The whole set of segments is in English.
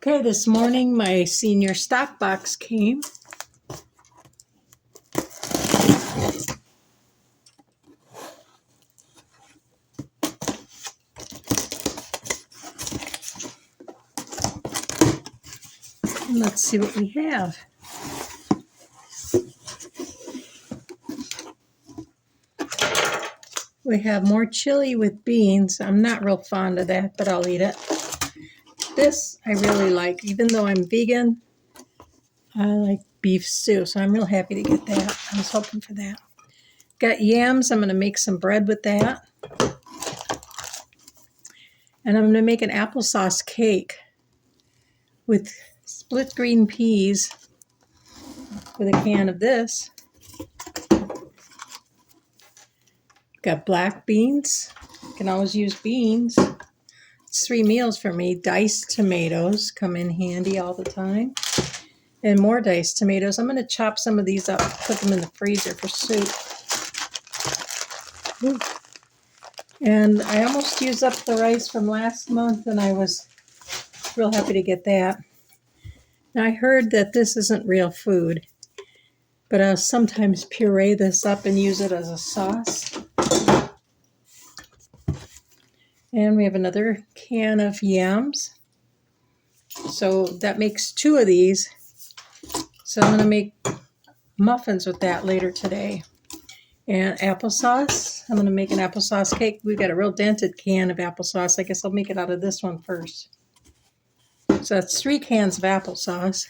Okay, this morning my senior stock box came. And let's see what we have. We have more chili with beans. I'm not real fond of that, but I'll eat it. This I really like. Even though I'm vegan, I like beef stew, so I'm real happy to get that. I was hoping for that. Got yams. I'm going to make some bread with that. And I'm going to make an applesauce cake with split green peas with a can of this. Got black beans. You can always use beans. It's 3 meals for me. Diced tomatoes come in handy all the time. And more diced tomatoes. I'm going to chop some of these up, put them in the freezer for soup. Ooh. And I almost used up the rice from last month, and I was real happy to get that. Now, I heard that this isn't real food, but I'll sometimes puree this up and use it as a sauce. And we have another can of yams. So that makes 2 of these. So I'm going to make muffins with that later today. And applesauce. I'm going to make an applesauce cake. We've got a real dented can of applesauce. I guess I'll make it out of this one first. So that's 3 cans of applesauce.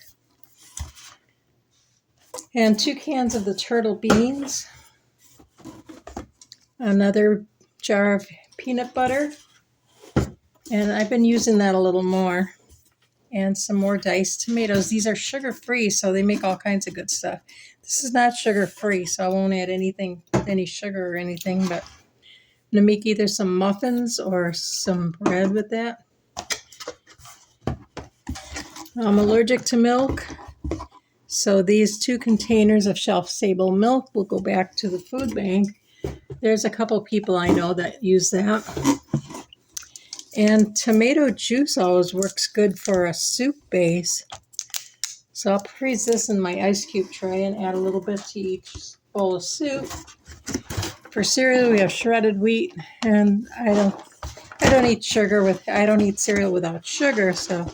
And 2 cans of the turtle beans. Another jar of peanut butter. And I've been using that a little more. And some more diced tomatoes. These are sugar-free, so they make all kinds of good stuff. This is not sugar-free, so I won't add any sugar or anything, but I'm going to make either some muffins or some bread with that. I'm allergic to milk, so these 2 containers of shelf-stable milk will go back to the food bank. There's a couple people I know that use that. And tomato juice always works good for a soup base. So I'll freeze this in my ice cube tray and add a little bit to each bowl of soup. For cereal, we have shredded wheat, and I don't eat cereal without sugar, so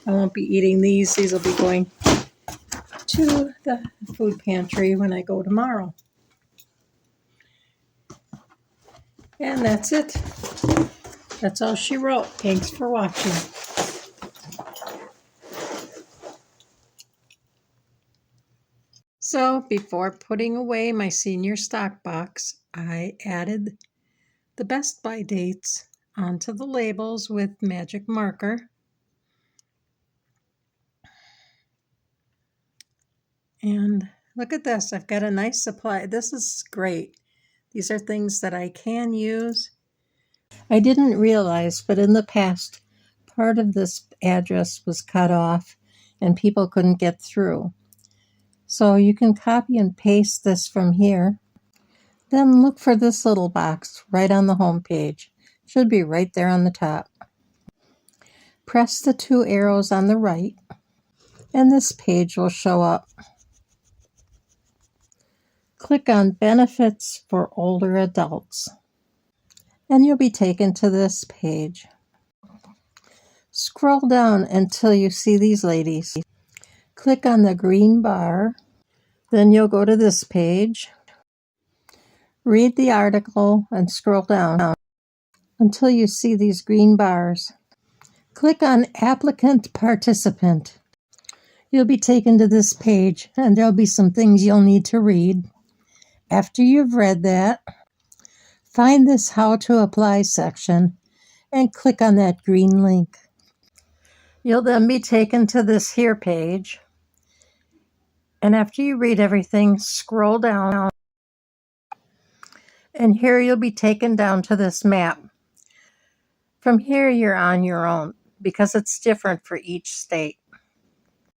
I won't be eating these. These will be going to the food pantry when I go tomorrow. And that's it. That's all she wrote. Thanks for watching. So before putting away my senior stock box, I added the Best By dates onto the labels with magic marker. And look at this. I've got a nice supply. This is great. These are things that I can use. I didn't realize, but in the past, part of this address was cut off and people couldn't get through. So you can copy and paste this from here. Then look for this little box right on the home page. Should be right there on the top. Press the 2 arrows on the right, and this page will show up. Click on Benefits for Older Adults, and you'll be taken to this page. Scroll down until you see these ladies. Click on the green bar, then you'll go to this page. Read the article and scroll down until you see these green bars. Click on Applicant Participant. You'll be taken to this page, and there'll be some things you'll need to read. After you've read that, find this How to Apply section and click on that green link. You'll then be taken to this here page, and after you read everything, scroll down, and here you'll be taken down to this map. From here, you're on your own because it's different for each state.